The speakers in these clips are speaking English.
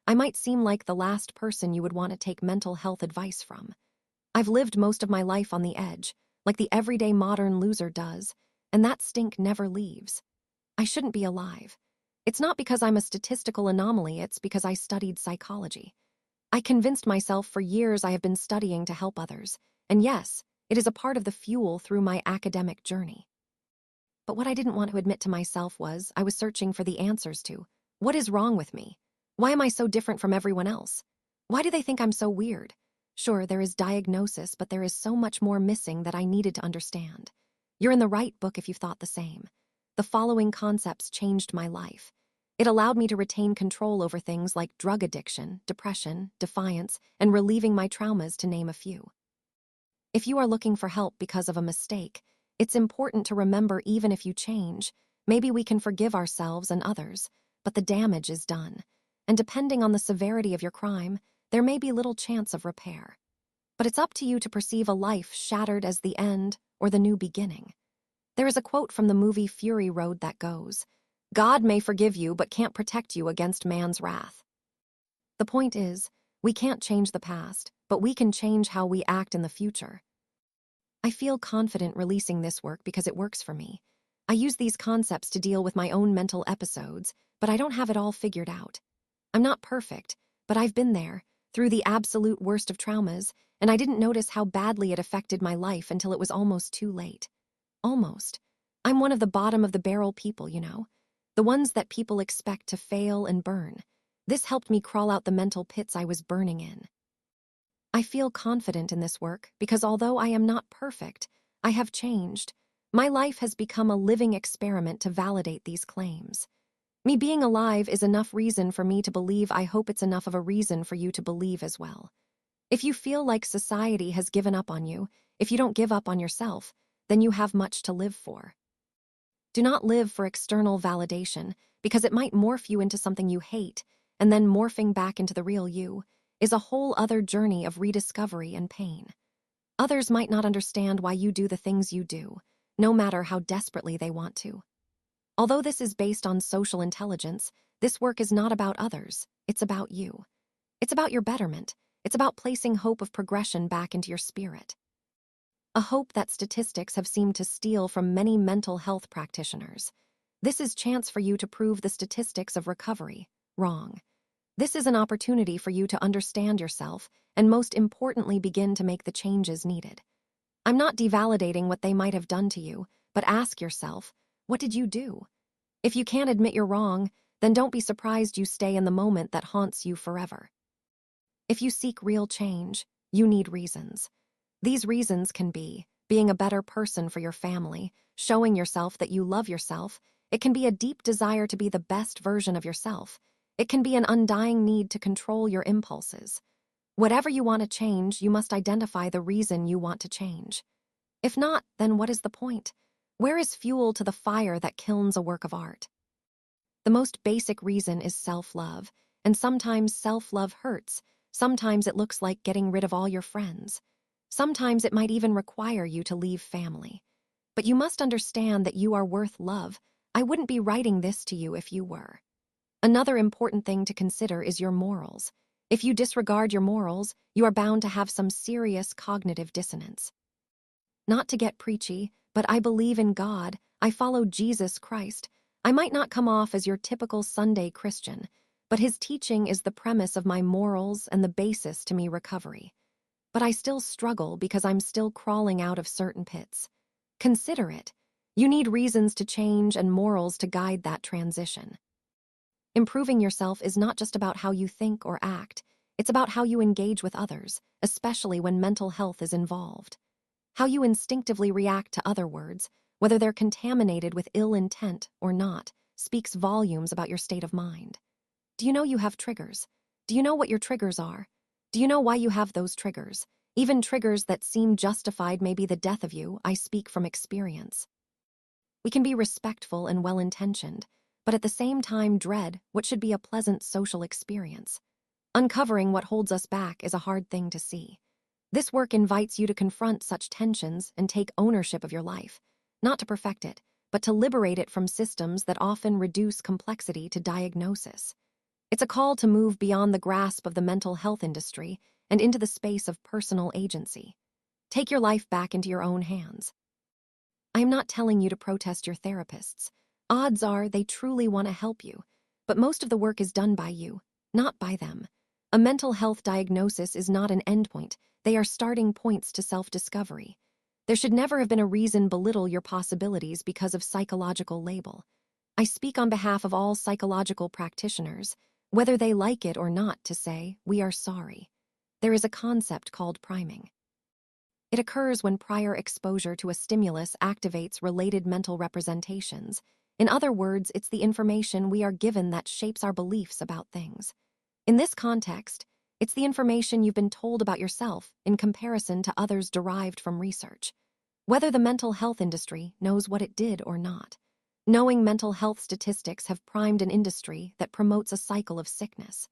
I might seem like the last person you would want to take mental health advice from. I've lived most of my life on the edge, like the everyday modern loser does, and that stink never leaves. I shouldn't be alive. It's not because I'm a statistical anomaly, it's because I studied psychology. I convinced myself for years I have been studying to help others, and yes, it is a part of the fuel through my academic journey. But what I didn't want to admit to myself was I was searching for the answers to, what is wrong with me? Why am I so different from everyone else? Why do they think I'm so weird? Sure, there is diagnosis, but there is so much more missing that I needed to understand. You're in the right book if you thought the same. The following concepts changed my life. It allowed me to retain control over things like drug addiction, depression, defiance, and relieving my traumas, to name a few. If you are looking for help because of a mistake, it's important to remember even if you change, maybe we can forgive ourselves and others, but the damage is done. And depending on the severity of your crime, there may be little chance of repair. But it's up to you to perceive a life shattered as the end or the new beginning. There is a quote from the movie Fury Road that goes, "God may forgive you but can't protect you against man's wrath." The point is, we can't change the past, but we can change how we act in the future. I feel confident releasing this work because it works for me. I use these concepts to deal with my own mental episodes, but I don't have it all figured out. I'm not perfect, but I've been there, through the absolute worst of traumas, and I didn't notice how badly it affected my life until it was almost too late. Almost. I'm one of the bottom of the barrel people, you know? The ones that people expect to fail and burn. This helped me crawl out the mental pits I was burning in. I feel confident in this work because although I am not perfect, I have changed. My life has become a living experiment to validate these claims. Me being alive is enough reason for me to believe. I hope it's enough of a reason for you to believe as well. If you feel like society has given up on you, if you don't give up on yourself, then you have much to live for. Do not live for external validation, because it might morph you into something you hate, and then morphing back into the real you is a whole other journey of rediscovery and pain. Others might not understand why you do the things you do, no matter how desperately they want to. Although this is based on social intelligence, this work is not about others, it's about you. It's about your betterment. It's about placing hope of progression back into your spirit. A hope that statistics have seemed to steal from many mental health practitioners. This is chance for you to prove the statistics of recovery wrong. This is an opportunity for you to understand yourself and most importantly begin to make the changes needed. I'm not devalidating what they might have done to you, but ask yourself, what did you do? If you can't admit you're wrong, then don't be surprised you stay in the moment that haunts you forever. If you seek real change, you need reasons. These reasons can be being a better person for your family, showing yourself that you love yourself. It can be a deep desire to be the best version of yourself. It can be an undying need to control your impulses. Whatever you want to change, you must identify the reason you want to change. If not, then what is the point? Where is fuel to the fire that kilns a work of art? The most basic reason is self-love, and sometimes self-love hurts. Sometimes it looks like getting rid of all your friends. Sometimes it might even require you to leave family. But you must understand that you are worth love. I wouldn't be writing this to you if you were. Another important thing to consider is your morals. If you disregard your morals, you are bound to have some serious cognitive dissonance. Not to get preachy, but I believe in God. I follow Jesus Christ. I might not come off as your typical Sunday Christian, but his teaching is the premise of my morals and the basis to me recovery. But I still struggle because I'm still crawling out of certain pits. Consider it. You need reasons to change and morals to guide that transition. Improving yourself is not just about how you think or act, it's about how you engage with others, especially when mental health is involved. How you instinctively react to other words, whether they're contaminated with ill intent or not, speaks volumes about your state of mind. Do you know you have triggers? Do you know what your triggers are? Do you know why you have those triggers? Even triggers that seem justified may be the death of you. I speak from experience. We can be respectful and well-intentioned, but at the same time dread what should be a pleasant social experience. Uncovering what holds us back is a hard thing to see. This work invites you to confront such tensions and take ownership of your life, not to perfect it, but to liberate it from systems that often reduce complexity to diagnosis. It's a call to move beyond the grasp of the mental health industry and into the space of personal agency. Take your life back into your own hands. I am not telling you to protest your therapists. Odds are they truly want to help you, but most of the work is done by you, not by them. A mental health diagnosis is not an endpoint. They are starting points to self-discovery. There should never have been a reason belittle your possibilities because of psychological label. I speak on behalf of all psychological practitioners, whether they like it or not, to say, we are sorry. There is a concept called priming. It occurs when prior exposure to a stimulus activates related mental representations. In other words, it's the information we are given that shapes our beliefs about things. In this context, it's the information you've been told about yourself in comparison to others derived from research. Whether the mental health industry knows what it did or not, knowing mental health statistics have primed an industry that promotes a cycle of sickness.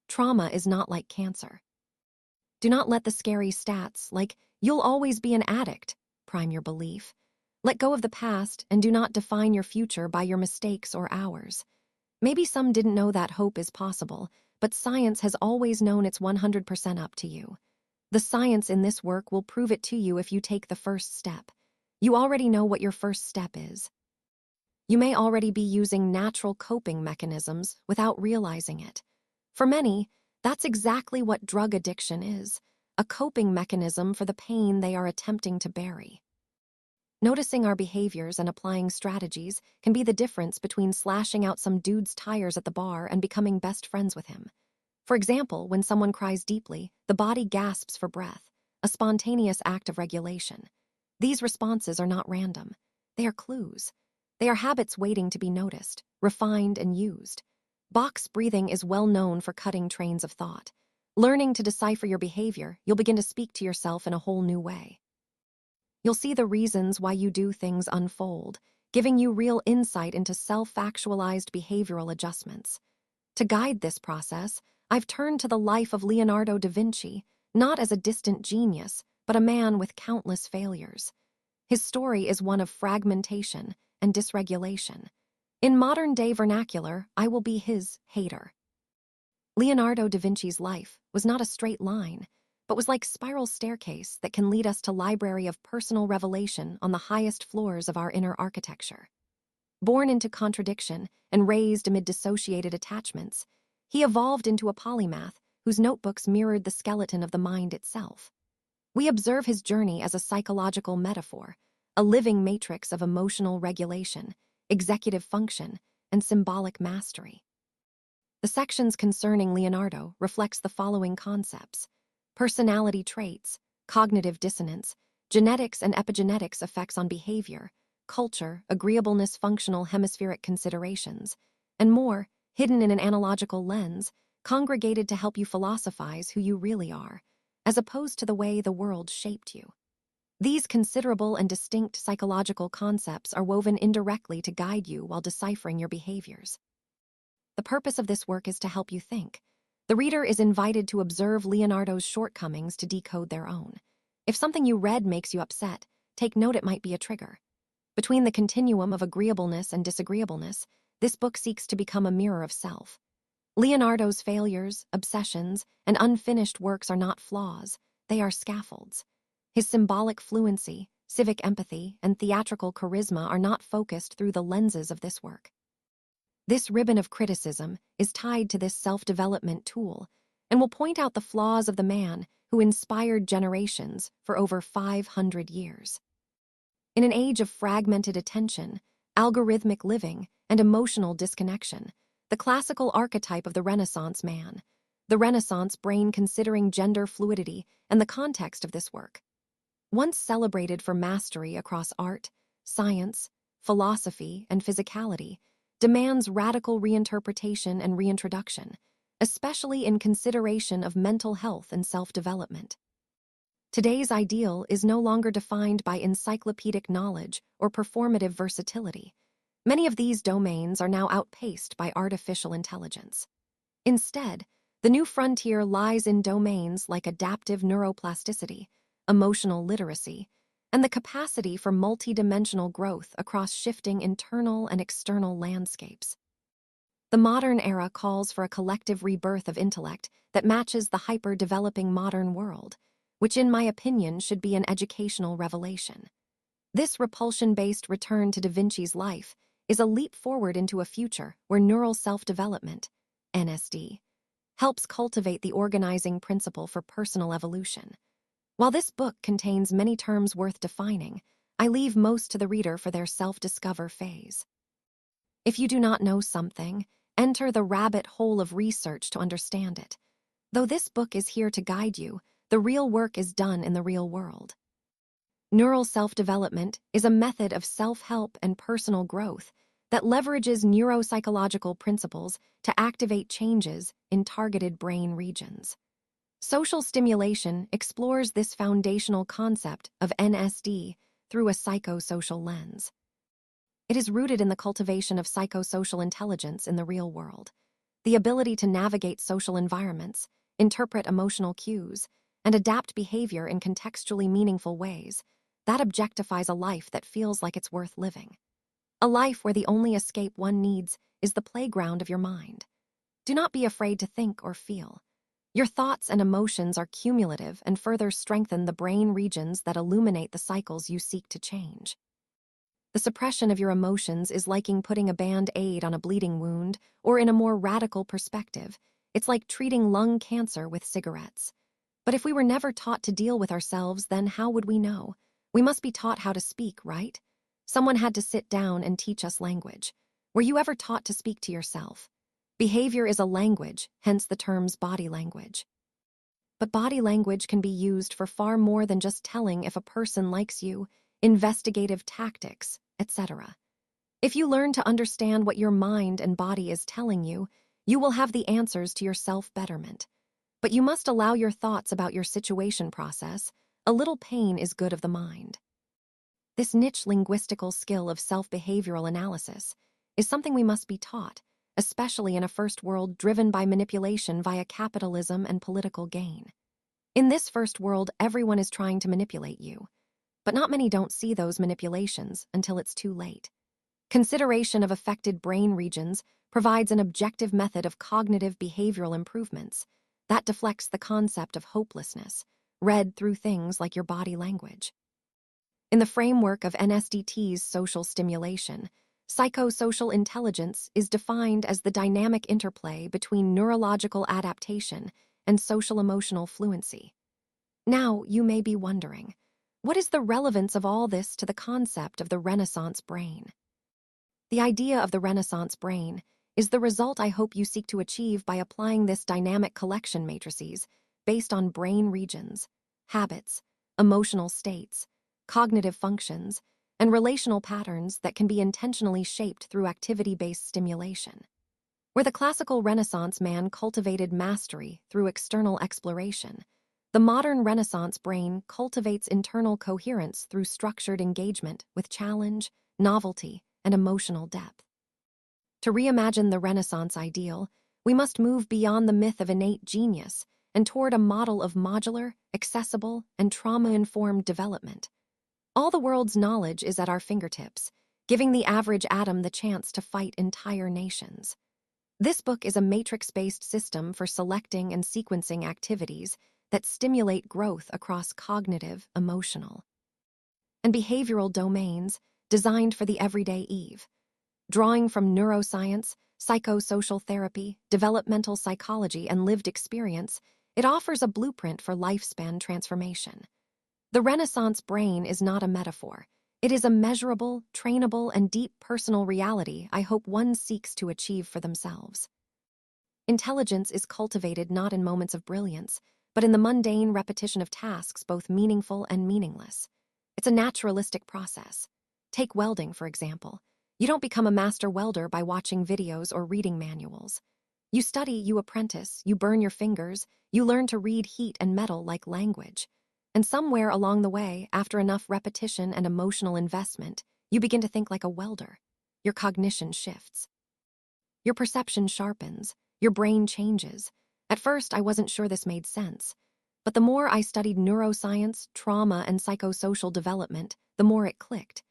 Trauma is not like cancer. Do not let the scary stats, like "you'll always be an addict," prime your belief. Let go of the past and do not define your future by your mistakes or ours. Maybe some didn't know that hope is possible, but science has always known it's 100% up to you. The science in this work will prove it to you if you take the first step. You already know what your first step is. You may already be using natural coping mechanisms without realizing it. For many, that's exactly what drug addiction is, a coping mechanism for the pain they are attempting to bury. Noticing our behaviors and applying strategies can be the difference between slashing out some dude's tires at the bar and becoming best friends with him. For example, when someone cries deeply, the body gasps for breath, a spontaneous act of regulation. These responses are not random. They are clues. They are habits waiting to be noticed, refined, and used. Box breathing is well known for cutting trains of thought. Learning to decipher your behavior, you'll begin to speak to yourself in a whole new way. You'll see the reasons why you do things unfold, giving you real insight into self-actualized behavioral adjustments. To guide this process, I've turned to the life of Leonardo da Vinci, not as a distant genius, but a man with countless failures. His story is one of fragmentation and dysregulation. In modern-day vernacular, I will be his hater. Leonardo da Vinci's life was not a straight line, but was like spiral staircase that can lead us to library of personal revelation on the highest floors of our inner architecture. Born into contradiction and raised amid dissociated attachments, he evolved into a polymath whose notebooks mirrored the skeleton of the mind itself. We observe his journey as a psychological metaphor, a living matrix of emotional regulation, executive function, and symbolic mastery. The sections concerning Leonardo reflects the following concepts: personality traits, cognitive dissonance, genetics and epigenetics effects on behavior, culture, agreeableness, functional hemispheric considerations, and more, hidden in an analogical lens, congregated to help you philosophize who you really are, as opposed to the way the world shaped you. These considerable and distinct psychological concepts are woven indirectly to guide you while deciphering your behaviors. The purpose of this work is to help you think. The reader is invited to observe Leonardo's shortcomings to decode their own. If something you read makes you upset, take note it might be a trigger. Between the continuum of agreeableness and disagreeableness, this book seeks to become a mirror of self. Leonardo's failures, obsessions, and unfinished works are not flaws, they are scaffolds. His symbolic fluency, civic empathy, and theatrical charisma are not focused through the lenses of this work. This ribbon of criticism is tied to this self-development tool and will point out the flaws of the man who inspired generations for over 500 years. In an age of fragmented attention, algorithmic living, and emotional disconnection, the classical archetype of the Renaissance man, the Renaissance brain considering gender fluidity and the context of this work. Once celebrated for mastery across art, science, philosophy, and physicality, demands radical reinterpretation and reintroduction, especially in consideration of mental health and self-development. Today's ideal is no longer defined by encyclopedic knowledge or performative versatility. Many of these domains are now outpaced by artificial intelligence. Instead, the new frontier lies in domains like adaptive neuroplasticity, emotional literacy, and the capacity for multidimensional growth across shifting internal and external landscapes. The modern era calls for a collective rebirth of intellect that matches the hyper-developing modern world, which in my opinion should be an educational revelation. This repulsion-based return to Da Vinci's life is a leap forward into a future where neural self-development, NSD, helps cultivate the organizing principle for personal evolution. While this book contains many terms worth defining, I leave most to the reader for their self-discover phase. If you do not know something, enter the rabbit hole of research to understand it. Though this book is here to guide you, the real work is done in the real world. Neural self-development is a method of self-help and personal growth that leverages neuropsychological principles to activate changes in targeted brain regions. Social stimulation explores this foundational concept of NSD through a psychosocial lens. It is rooted in the cultivation of psychosocial intelligence in the real world, the ability to navigate social environments, interpret emotional cues, and adapt behavior in contextually meaningful ways. That objectifies a life that feels like it's worth living. A life where the only escape one needs is the playground of your mind. Do not be afraid to think or feel. Your thoughts and emotions are cumulative and further strengthen the brain regions that illuminate the cycles you seek to change. The suppression of your emotions is like putting a band-aid on a bleeding wound, or in a more radical perspective, it's like treating lung cancer with cigarettes. But if we were never taught to deal with ourselves, then how would we know? We must be taught how to speak, right? Someone had to sit down and teach us language. Were you ever taught to speak to yourself? Behavior is a language, hence the terms body language. But body language can be used for far more than just telling if a person likes you, investigative tactics, etc. If you learn to understand what your mind and body is telling you, you will have the answers to your self-betterment. But you must allow your thoughts about your situation process. A little pain is good of the mind. This niche linguistical skill of self-behavioral analysis is something we must be taught, especially in a first world driven by manipulation via capitalism and political gain. In this first world, everyone is trying to manipulate you, but not many don't see those manipulations until it's too late. Consideration of affected brain regions provides an objective method of cognitive behavioral improvements that deflects the concept of hopelessness, read through things like your body language. In the framework of NSDT's social stimulation, psychosocial intelligence is defined as the dynamic interplay between neurological adaptation and social-emotional fluency. Now, you may be wondering, what is the relevance of all this to the concept of the Renaissance brain? The idea of the Renaissance brain is the result I hope you seek to achieve by applying this dynamic collection matrices based on brain regions, habits, emotional states, cognitive functions, and relational patterns that can be intentionally shaped through activity-based stimulation. Where the classical Renaissance man cultivated mastery through external exploration, the modern Renaissance brain cultivates internal coherence through structured engagement with challenge, novelty, and emotional depth. To reimagine the Renaissance ideal, we must move beyond the myth of innate genius and toward a model of modular, accessible, and trauma-informed development. All the world's knowledge is at our fingertips, giving the average atom the chance to fight entire nations. This book is a matrix-based system for selecting and sequencing activities that stimulate growth across cognitive, emotional, and behavioral domains designed for the everyday Eve. Drawing from neuroscience, psychosocial therapy, developmental psychology, and lived experience, it offers a blueprint for lifespan transformation. The Renaissance brain is not a metaphor. It is a measurable, trainable, and deep personal reality I hope one seeks to achieve for themselves. Intelligence is cultivated not in moments of brilliance, but in the mundane repetition of tasks both meaningful and meaningless. It's a naturalistic process. Take welding, for example. You don't become a master welder by watching videos or reading manuals. You study, you apprentice, you burn your fingers, you learn to read heat and metal like language. And somewhere along the way, after enough repetition and emotional investment, you begin to think like a welder. Your cognition shifts. Your perception sharpens. Your brain changes. At first, I wasn't sure this made sense. But the more I studied neuroscience, trauma, and psychosocial development, the more it clicked.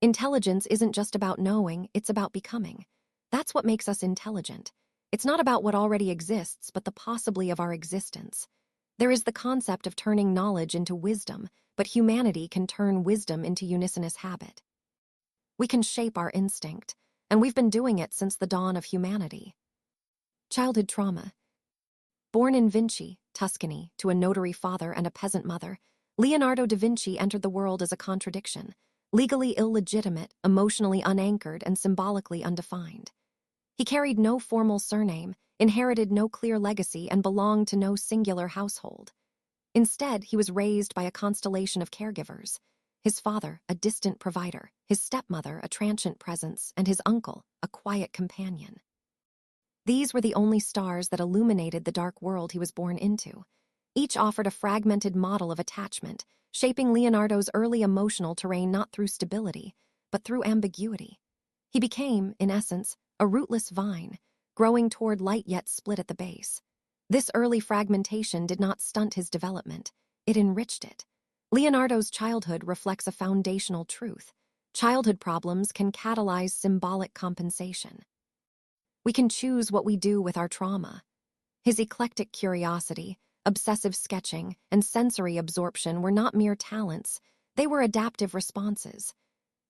Intelligence isn't just about knowing, it's about becoming. That's what makes us intelligent. It's not about what already exists, but the possibly of our existence. There is the concept of turning knowledge into wisdom, but humanity can turn wisdom into unisonous habit. We can shape our instinct, and we've been doing it since the dawn of humanity. Childhood trauma. Born in Vinci, Tuscany, to a notary father and a peasant mother, Leonardo da Vinci entered the world as a contradiction, legally illegitimate, emotionally unanchored, and symbolically undefined. He carried no formal surname, inherited no clear legacy, and belonged to no singular household. Instead, he was raised by a constellation of caregivers. His father, a distant provider, his stepmother, a transient presence, and his uncle, a quiet companion. These were the only stars that illuminated the dark world he was born into. Each offered a fragmented model of attachment, shaping Leonardo's early emotional terrain not through stability, but through ambiguity. He became, in essence, a rootless vine, growing toward light yet split at the base. This early fragmentation did not stunt his development, it enriched it. Leonardo's childhood reflects a foundational truth. Childhood problems can catalyze symbolic compensation. We can choose what we do with our trauma. His eclectic curiosity, obsessive sketching, and sensory absorption were not mere talents, they were adaptive responses.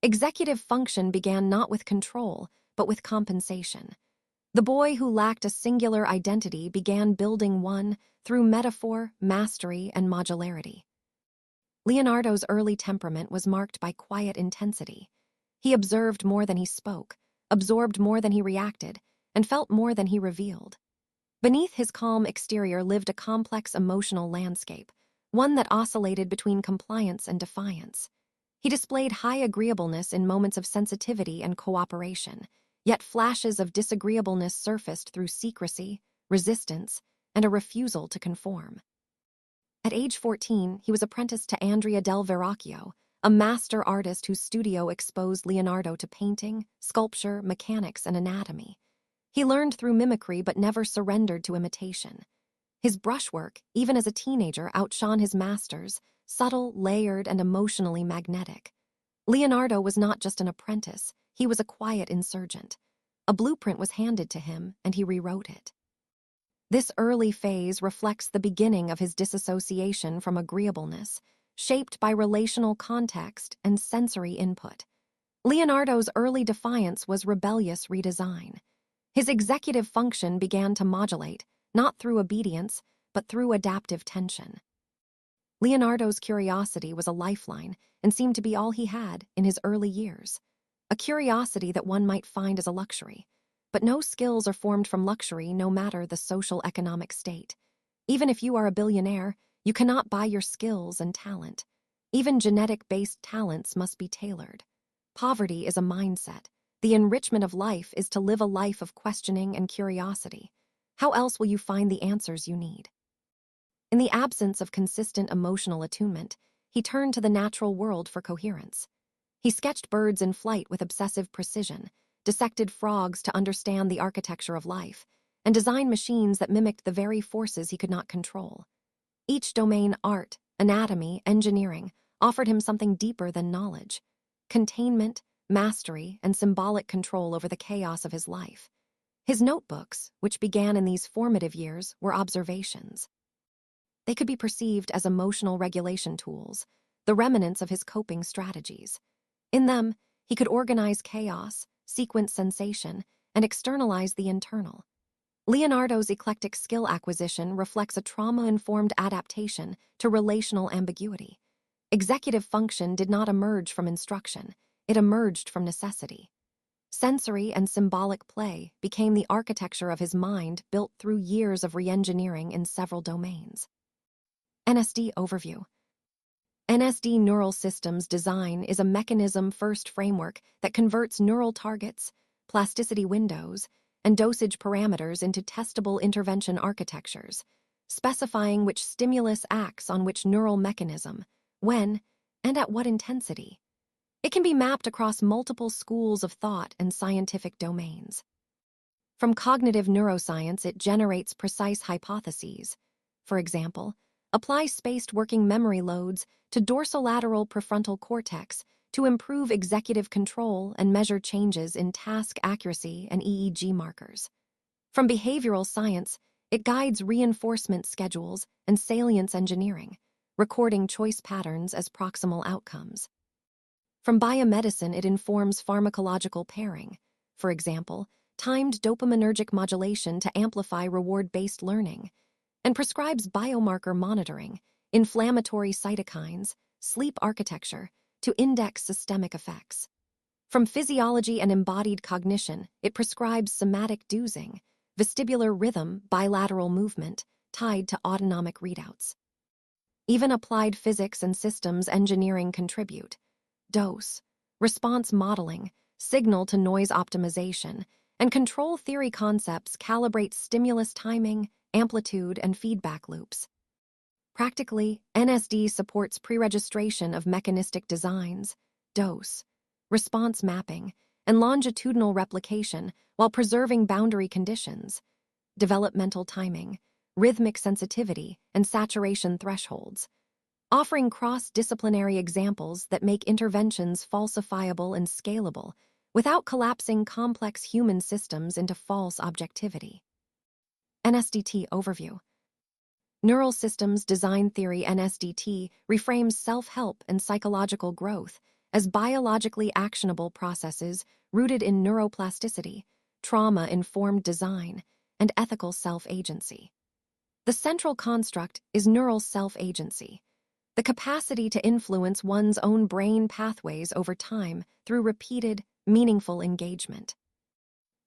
Executive function began not with control, but with compensation. The boy who lacked a singular identity began building one through metaphor, mastery, and modularity. Leonardo's early temperament was marked by quiet intensity. He observed more than he spoke, absorbed more than he reacted, and felt more than he revealed. Beneath his calm exterior lived a complex emotional landscape, one that oscillated between compliance and defiance. He displayed high agreeableness in moments of sensitivity and cooperation, yet flashes of disagreeableness surfaced through secrecy, resistance, and a refusal to conform. At age 14, he was apprenticed to Andrea del Verrocchio, a master artist whose studio exposed Leonardo to painting, sculpture, mechanics, and anatomy. He learned through mimicry but never surrendered to imitation. His brushwork, even as a teenager, outshone his masters, subtle, layered, and emotionally magnetic. Leonardo was not just an apprentice, he was a quiet insurgent. A blueprint was handed to him, and he rewrote it. This early phase reflects the beginning of his disassociation from agreeableness, shaped by relational context and sensory input. Leonardo's early defiance was rebellious redesign. His executive function began to modulate, not through obedience, but through adaptive tension. Leonardo's curiosity was a lifeline and seemed to be all he had in his early years. A curiosity that one might find as a luxury. But no skills are formed from luxury, no matter the social economic state. Even if you are a billionaire, you cannot buy your skills and talent. Even genetic-based talents must be tailored. Poverty is a mindset. The enrichment of life is to live a life of questioning and curiosity. How else will you find the answers you need? In the absence of consistent emotional attunement, he turned to the natural world for coherence. He sketched birds in flight with obsessive precision, dissected frogs to understand the architecture of life, and designed machines that mimicked the very forces he could not control. Each domain, art, anatomy, engineering, offered him something deeper than knowledge: containment, mastery, and symbolic control over the chaos of his life. His notebooks, which began in these formative years, were observations. They could be perceived as emotional regulation tools, the remnants of his coping strategies. In them, he could organize chaos, sequence sensation, and externalize the internal. Leonardo's eclectic skill acquisition reflects a trauma-informed adaptation to relational ambiguity. Executive function did not emerge from instruction, it emerged from necessity. Sensory and symbolic play became the architecture of his mind, built through years of re-engineering in several domains. NSD overview. NSD neural systems design is a mechanism-first framework that converts neural targets, plasticity windows, and dosage parameters into testable intervention architectures, specifying which stimulus acts on which neural mechanism, when, and at what intensity. It can be mapped across multiple schools of thought and scientific domains. From cognitive neuroscience, it generates precise hypotheses. For example, apply spaced working memory loads to dorsolateral prefrontal cortex to improve executive control and measure changes in task accuracy and EEG markers. From behavioral science, it guides reinforcement schedules and salience engineering, recording choice patterns as proximal outcomes. From biomedicine, it informs pharmacological pairing, for example, timed dopaminergic modulation to amplify reward-based learning, and prescribes biomarker monitoring, inflammatory cytokines, sleep architecture, to index systemic effects. From physiology and embodied cognition, it prescribes somatic dosing, vestibular rhythm, bilateral movement, tied to autonomic readouts. Even applied physics and systems engineering contribute. Dose, response modeling, signal-to-noise optimization, and control theory concepts calibrate stimulus timing, amplitude, and feedback loops. Practically, NSD supports pre-registration of mechanistic designs, dose, response mapping, and longitudinal replication while preserving boundary conditions, developmental timing, rhythmic sensitivity, and saturation thresholds, offering cross-disciplinary examples that make interventions falsifiable and scalable without collapsing complex human systems into false objectivity. NSDT Overview. Neural Systems Design Theory (NSDT) reframes self-help and psychological growth as biologically actionable processes rooted in neuroplasticity, trauma-informed design, and ethical self-agency. The central construct is neural self-agency, the capacity to influence one's own brain pathways over time through repeated, meaningful engagement.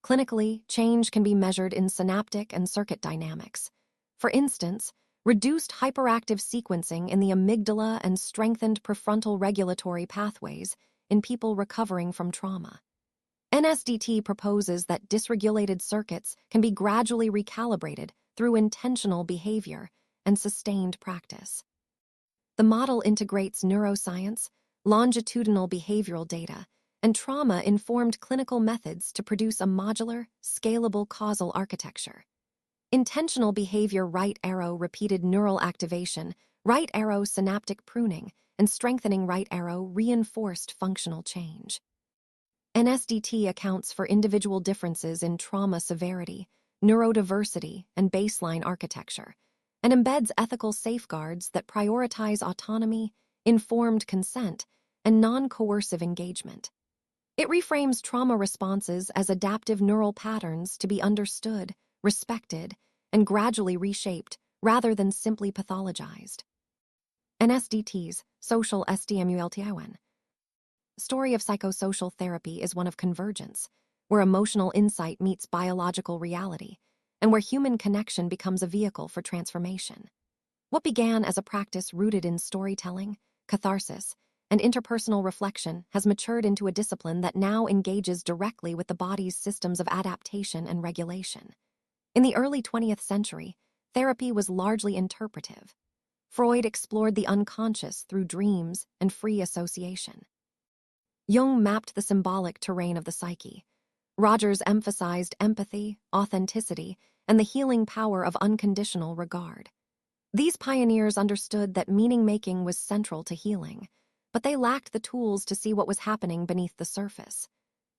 Clinically, change can be measured in synaptic and circuit dynamics. For instance, reduced hyperactive sequencing in the amygdala and strengthened prefrontal regulatory pathways in people recovering from trauma. NSDT proposes that dysregulated circuits can be gradually recalibrated through intentional behavior and sustained practice. The model integrates neuroscience, longitudinal behavioral data, and trauma-informed clinical methods to produce a modular, scalable causal architecture. Intentional behavior right arrow repeated neural activation, right arrow synaptic pruning, and strengthening right arrow reinforced functional change. NSDT accounts for individual differences in trauma severity, neurodiversity, and baseline architecture, and embeds ethical safeguards that prioritize autonomy, informed consent, and non-coercive engagement. It reframes trauma responses as adaptive neural patterns to be understood, respected, and gradually reshaped rather than simply pathologized. NSDT's Social STMULTION. Story of psychosocial therapy is one of convergence, where emotional insight meets biological reality, and where human connection becomes a vehicle for transformation. What began as a practice rooted in storytelling, catharsis, and interpersonal reflection has matured into a discipline that now engages directly with the body's systems of adaptation and regulation. In the early 20th century, therapy was largely interpretive. Freud explored the unconscious through dreams and free association. Jung mapped the symbolic terrain of the psyche. Rogers emphasized empathy, authenticity, and the healing power of unconditional regard. These pioneers understood that meaning-making was central to healing, but they lacked the tools to see what was happening beneath the surface.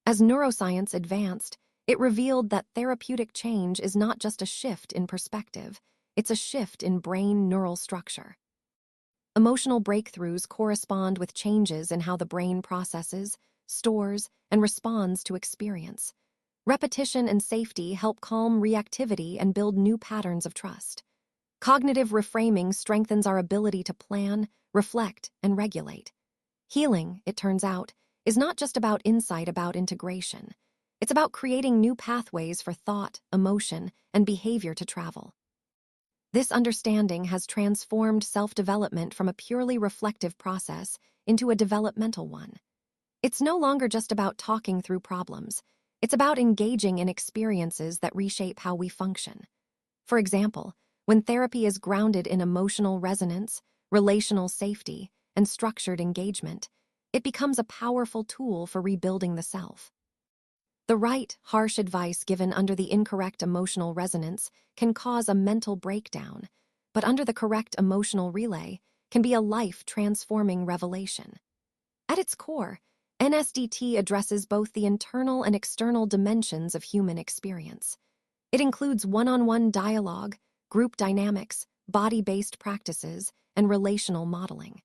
As neuroscience advanced, it revealed that therapeutic change is not just a shift in perspective, it's a shift in brain neural structure. Emotional breakthroughs correspond with changes in how the brain processes, stores, and responds to experience. Repetition and safety help calm reactivity and build new patterns of trust. Cognitive reframing strengthens our ability to plan, reflect, and regulate. Healing, it turns out, is not just about insight about integration. It's about creating new pathways for thought, emotion, and behavior to travel. This understanding has transformed self-development from a purely reflective process into a developmental one. It's no longer just about talking through problems. It's about engaging in experiences that reshape how we function. For example, when therapy is grounded in emotional resonance, relational safety, and structured engagement, it becomes a powerful tool for rebuilding the self. The right, harsh advice given under the incorrect emotional resonance can cause a mental breakdown, but under the correct emotional relay can be a life-transforming revelation. At its core, NSDT addresses both the internal and external dimensions of human experience. It includes one-on-one dialogue, group dynamics, body-based practices, and relational modeling.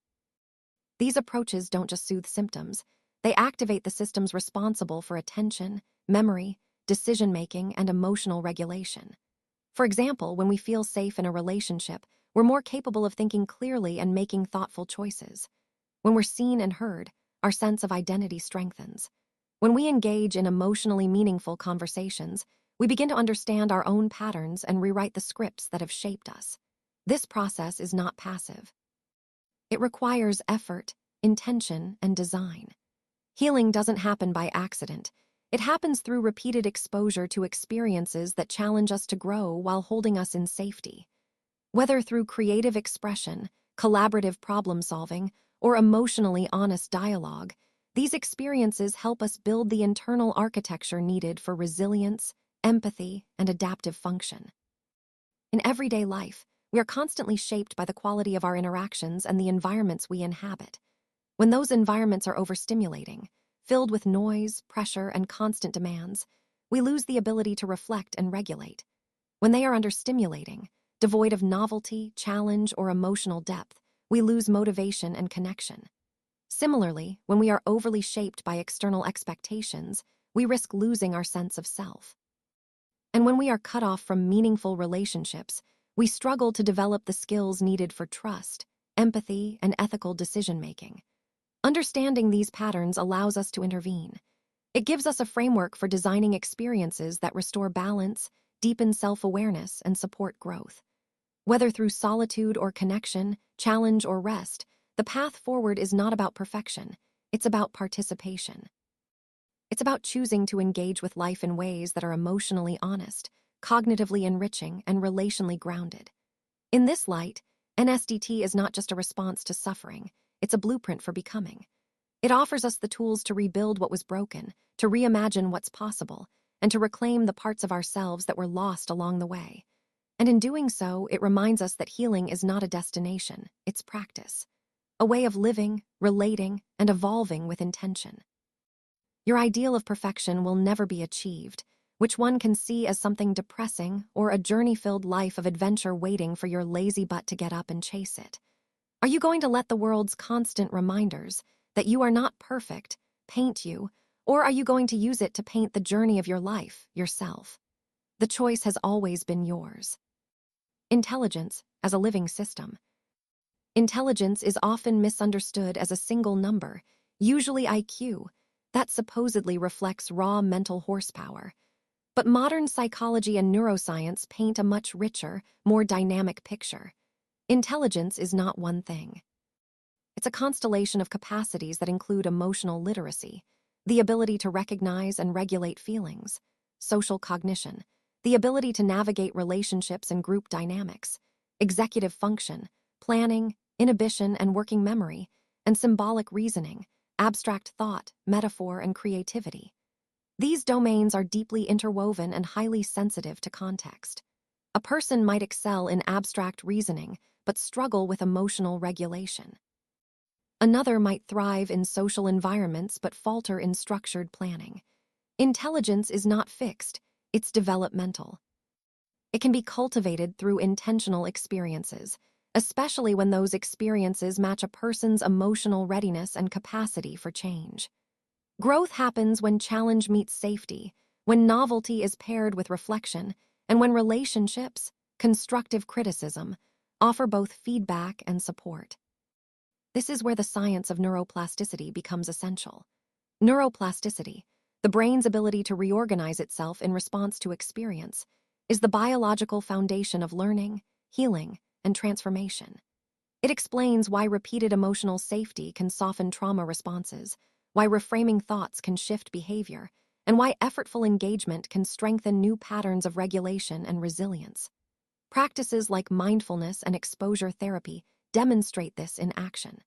These approaches don't just soothe symptoms, they activate the systems responsible for attention, memory, decision-making, and emotional regulation. For example, when we feel safe in a relationship, we're more capable of thinking clearly and making thoughtful choices. When we're seen and heard, our sense of identity strengthens. When we engage in emotionally meaningful conversations, we begin to understand our own patterns and rewrite the scripts that have shaped us. This process is not passive. It requires effort, intention, and design. Healing doesn't happen by accident. It happens through repeated exposure to experiences that challenge us to grow while holding us in safety. Whether through creative expression, collaborative problem-solving, or emotionally honest dialogue, these experiences help us build the internal architecture needed for resilience, empathy, and adaptive function. In everyday life, we are constantly shaped by the quality of our interactions and the environments we inhabit. When those environments are overstimulating, filled with noise, pressure, and constant demands, we lose the ability to reflect and regulate. When they are understimulating, devoid of novelty, challenge, or emotional depth, we lose motivation and connection. Similarly, when we are overly shaped by external expectations, we risk losing our sense of self. And when we are cut off from meaningful relationships, we struggle to develop the skills needed for trust, empathy, and ethical decision-making. Understanding these patterns allows us to intervene. It gives us a framework for designing experiences that restore balance, deepen self-awareness, and support growth. Whether through solitude or connection, challenge or rest, the path forward is not about perfection, it's about participation. It's about choosing to engage with life in ways that are emotionally honest, cognitively enriching, and relationally grounded. In this light, NSDT is not just a response to suffering, it's a blueprint for becoming. It offers us the tools to rebuild what was broken, to reimagine what's possible, and to reclaim the parts of ourselves that were lost along the way. And in doing so, it reminds us that healing is not a destination, it's practice. A way of living, relating, and evolving with intention. Your ideal of perfection will never be achieved, which one can see as something depressing or a journey-filled life of adventure waiting for your lazy butt to get up and chase it. Are you going to let the world's constant reminders that you are not perfect paint you, or are you going to use it to paint the journey of your life, yourself? The choice has always been yours. Intelligence as a living system. Intelligence is often misunderstood as a single number, usually IQ, that supposedly reflects raw mental horsepower. But modern psychology and neuroscience paint a much richer, more dynamic picture. Intelligence is not one thing. It's a constellation of capacities that include emotional literacy, the ability to recognize and regulate feelings, social cognition, the ability to navigate relationships and group dynamics, executive function, planning, inhibition and working memory, and symbolic reasoning, abstract thought, metaphor, and creativity. These domains are deeply interwoven and highly sensitive to context. A person might excel in abstract reasoning, but struggle with emotional regulation. Another might thrive in social environments but falter in structured planning. Intelligence is not fixed, it's developmental. It can be cultivated through intentional experiences, especially when those experiences match a person's emotional readiness and capacity for change. Growth happens when challenge meets safety, when novelty is paired with reflection, and when relationships, constructive criticism, offer both feedback and support. This is where the science of neuroplasticity becomes essential. Neuroplasticity, the brain's ability to reorganize itself in response to experience, is the biological foundation of learning, healing, and transformation. It explains why repeated emotional safety can soften trauma responses, why reframing thoughts can shift behavior, and why effortful engagement can strengthen new patterns of regulation and resilience. Practices like mindfulness and exposure therapy demonstrate this in action.